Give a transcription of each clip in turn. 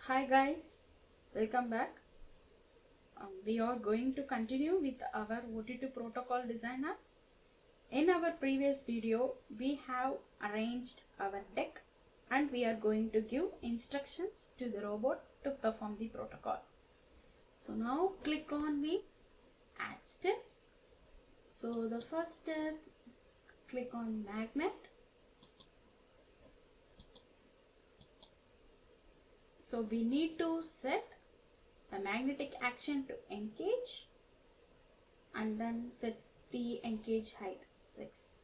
Hi guys, welcome back. We are going to continue with our OT-2 protocol designer. In our previous video, we have arranged our deck and we are going to give instructions to the robot to perform the protocol. So now click on the add steps. So the first step, click on magnet. So we need to set the magnetic action to engage and then set the engage height 6.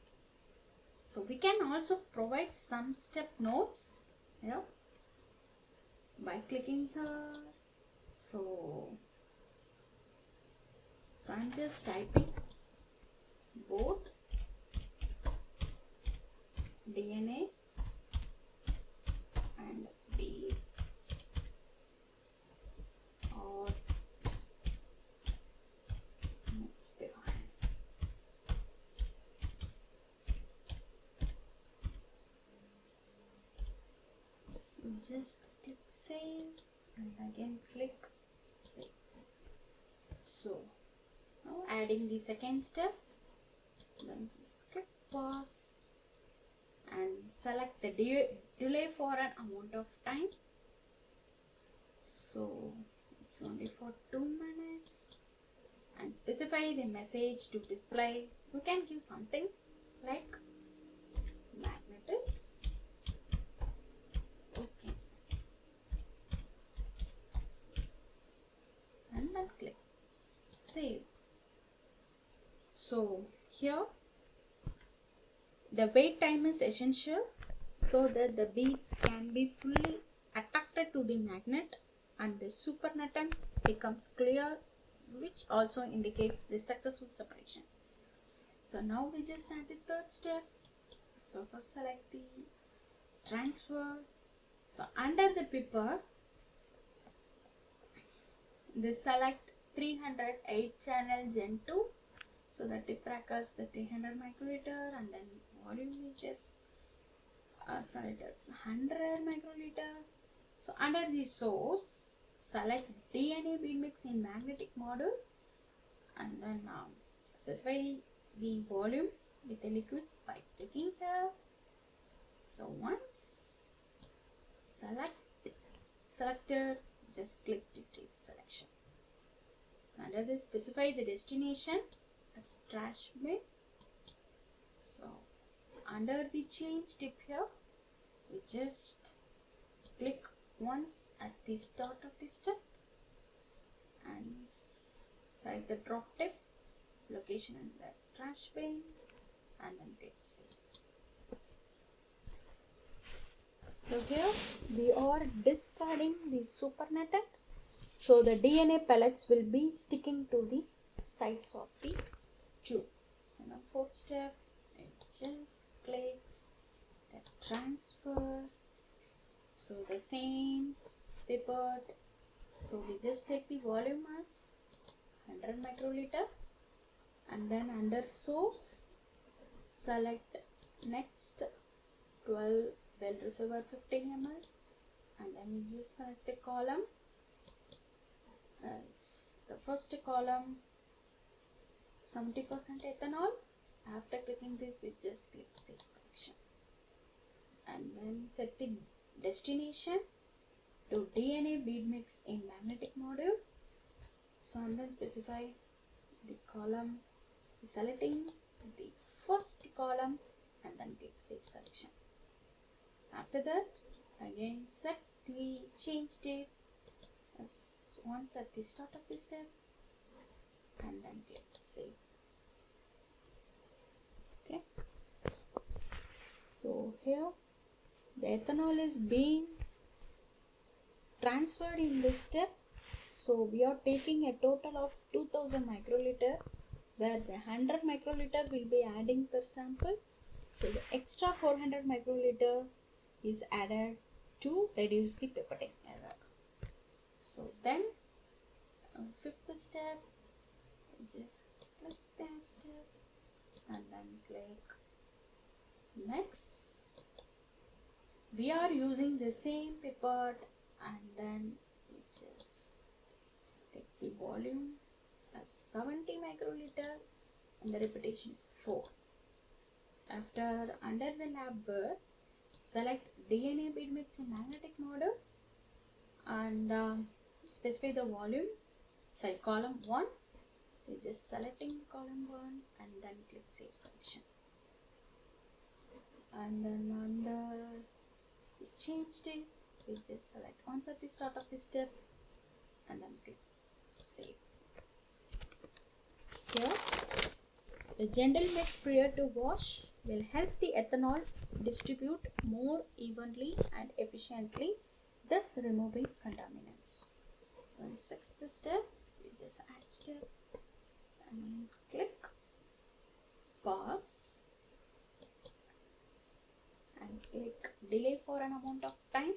So we can also provide some step notes here by clicking here. So I'm just typing both DNA and beads or next behind. So just click save and again click save. So now adding the second step, then just click pause and select the delay for an amount of time. So it's only for 2 minutes and specify the message to display. You can give something like magnet is okay and then click save. So here the wait time is essential so that the beads can be fully attracted to the magnet and the supernatant becomes clear, which also indicates the successful separation. So now we just add the third step. So first select the transfer. So under the pipper, this select 308 channel Gen 2. So the tip trackers the 300 microliter and then volume we just select as 100 microliter. So under the source, select DNA bead mix in magnetic module and then specify the volume with the liquids by clicking here. So once selected, just click the save selection. Under this, specify the destination as trash bin. So under the change tip here, we just click once at the start of the step and select the drop tip, location in the trash bin and then click save. So here we are discarding the supernatant. So the DNA pellets will be sticking to the sides of the tube. So now fourth step, I just click the transfer. So the same pipette. So we just take the volume as 100 microliter and then under source select next 12 well reservoir 15 ml and then we just select a column as the first column 70% ethanol. After clicking this, we just click save selection and then set the destination to DNA bead mix in magnetic module. So and then specify the column, selecting the first column and then click save selection. After that, again set the change date as once at the start of the step and then click save. Okay. So here the ethanol is being transferred in this step. So we are taking a total of 2000 microliter where the 100 microliter will be adding per sample. So the extra 400 microliter is added to reduce the pipetting error. So then fifth step, just click that step and then click next. We are using the same pipette and then we just take the volume as 70 microliter and the repetition is 4. After under the lab word, select DNA bead mix in magnetic model and specify the volume. Sorry, column 1. We're just selecting column 1 and then click save selection. And then under this change date, we just select once at the start of the step and then click save. Here, the gentle mix prior to wash will help the ethanol distribute more evenly and efficiently, thus removing contaminants. So in sixth step, we just add step and click pause and click delay for an amount of time,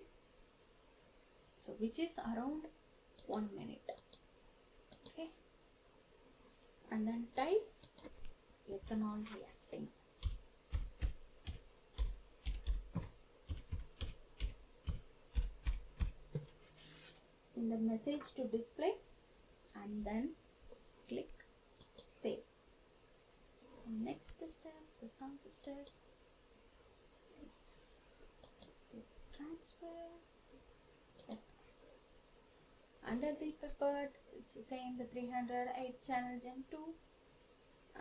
so which is around 1 minute. Okay, and then type ethanol reacting. In the message to display and then click save. Next step, the seventh step is transfer. Under the pipette, it's saying the 308 channel Gen 2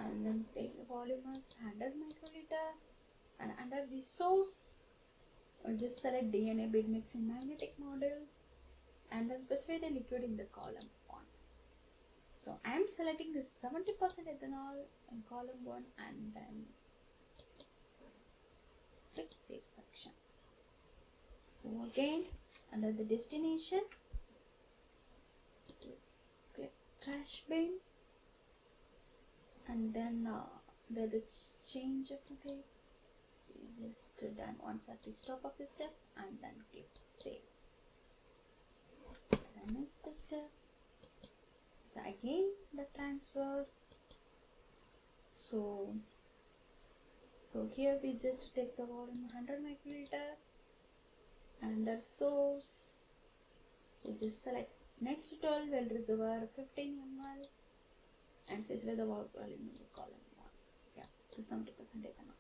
and then take the volume as 100 microliter and under the source, we'll just select DNA bead mix in magnetic model and then specify the liquid in the column 1. So I am selecting the 70% ethanol in column 1 and then click save section. So again, under the destination, just click trash bin and then the change of okay, you just done once at the stop of the step and then click save. The next step, so again the transfer. So here we just take the volume 100 microliter and the source we just select next 12 well reservoir 15 ml and specify the volume in the column 1. Yeah, the 70% ethanol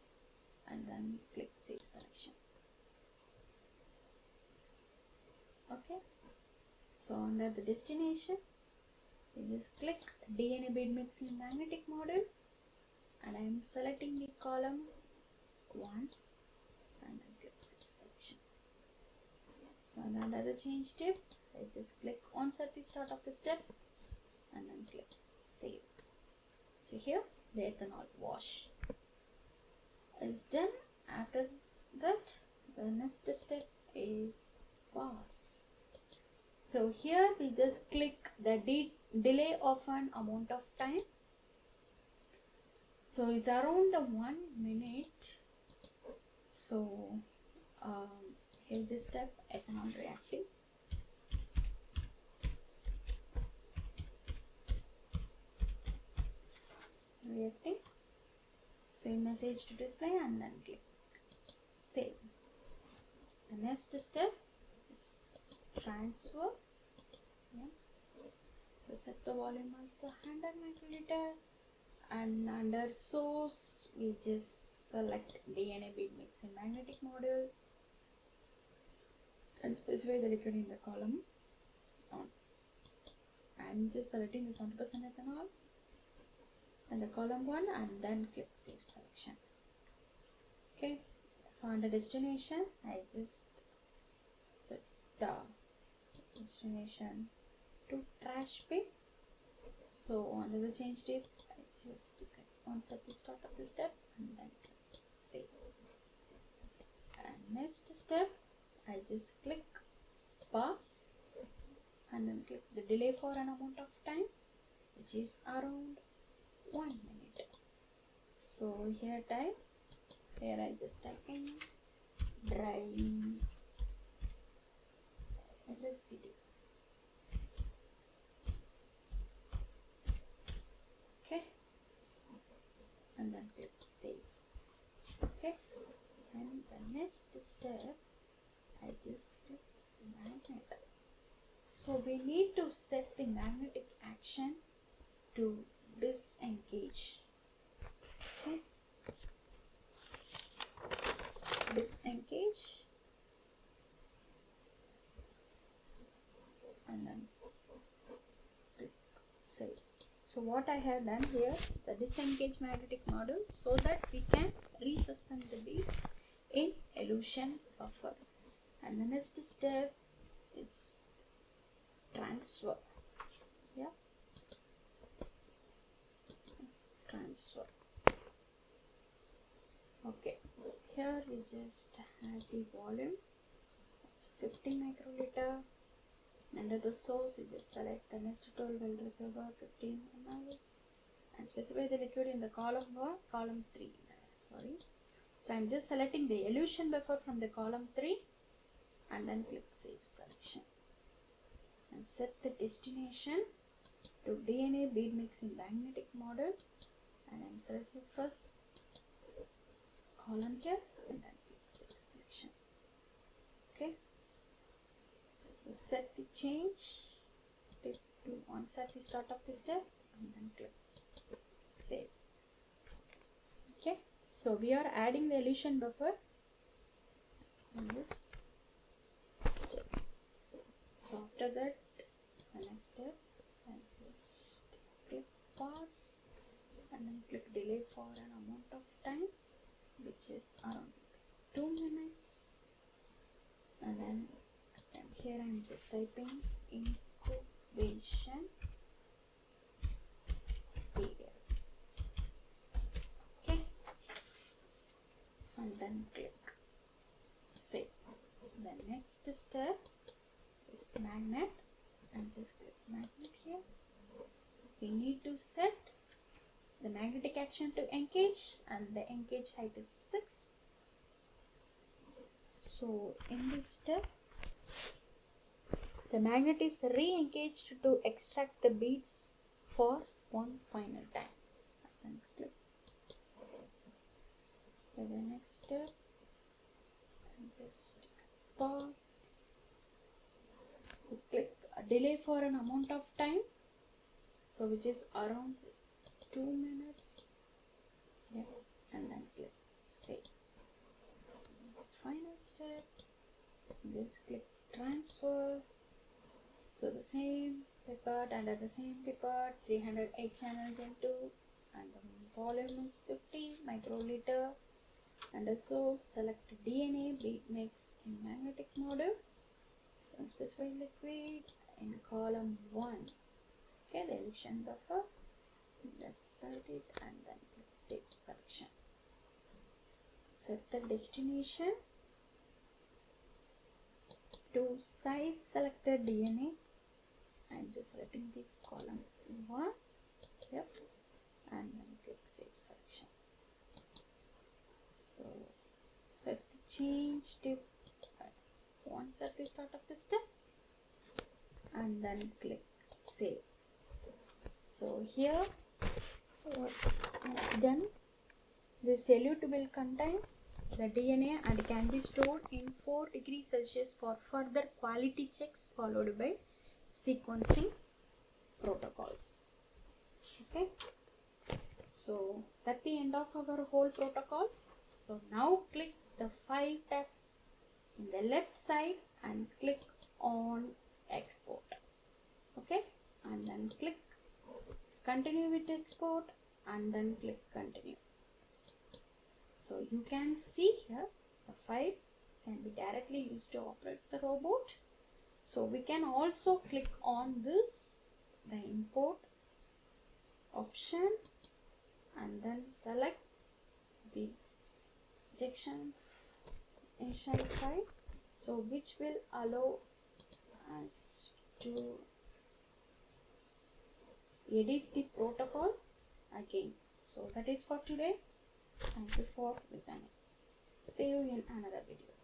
and then click save selection. Okay, so under the destination, you just click DNA bead mix in magnetic model and I am selecting the column 1 and then click save selection. So under the change tip, I just click once at the start of the step and then click save. So here the ethanol wash is done. After that, the next step is pass. So here we just click the delay of an amount of time. So it's around 1 minute. So here just step ethanol reacting. So in message to display and then click save. The next step is transfer. Yeah. So set the volume as 100 microliter and under source we just select DNA bead mix in magnetic model and specify the liquid in the column on. I'm just selecting the 70% ethanol and the column 1 and then click save selection. Okay, so under destination I just set the destination to trash bin. So under the change tip I just click once at the start of the step and then click save. And next step I just click pause and then click the delay for an amount of time which is around 1 minute. So here I just type in drying residue. Okay, and then click save. Okay, and the next step I just click magnet So we need to set the magnetic action to disengage. Okay. Disengage. And then click save. So what I have done here, the disengage magnetic model, so that we can resuspend the beads in illusion buffer. And the next step is transfer. Yeah, it's transfer. Okay, here we just have the volume. It's 50 microliter. Under the source, we just select the nest 12 well reservoir 15 ml and specify the liquid in the column 1, column 3. Sorry. So I'm just selecting the elution buffer from the column 3 and then click save selection. And set the destination to DNA bead mixing magnetic model. And I'm selecting first column here and then click save selection. Okay. Set the change to once at the start of the step and then click save. Okay, so we are adding the elution buffer in this step. So after that, the next step, and just click pause and then click delay for an amount of time which is around 2 minutes, and then here I am just typing incubation period. Okay, and then click save. The next step is magnet, and just click magnet here. We need to set the magnetic action to engage, and the engage height is 6. So in this step, the magnet is re-engaged to extract the beads for one final time. And click for the next step and just pause. Click delay for an amount of time, so which is around 2 minutes. Yeah, and then click save. Final step, just click transfer. So the same pipette, under the same pipette, 308 channels into, and the volume is 50 microliter. And the source, select DNA bead mix in magnetic model. And specify liquid in column 1. Okay, the elution buffer. Just select it and then click save selection. Set the destination to size selected DNA. I'm just selecting the column 1. Yep, and then click save selection. So set the change to once at the start of the step and then click save. So here what is done, this solute will contain the DNA and can be stored in 4 degrees Celsius for further quality checks followed by sequencing protocols. Okay, so that's the end of our whole protocol. So now click the file tab in the left side and click on export. Okay, and then click continue with export and then click continue. So you can see here the file can be directly used to operate the robot. So we can also click on this, the import option, and then select the injection file, so which will allow us to edit the protocol again. So that is for today. Thank you for listening. See you in another video.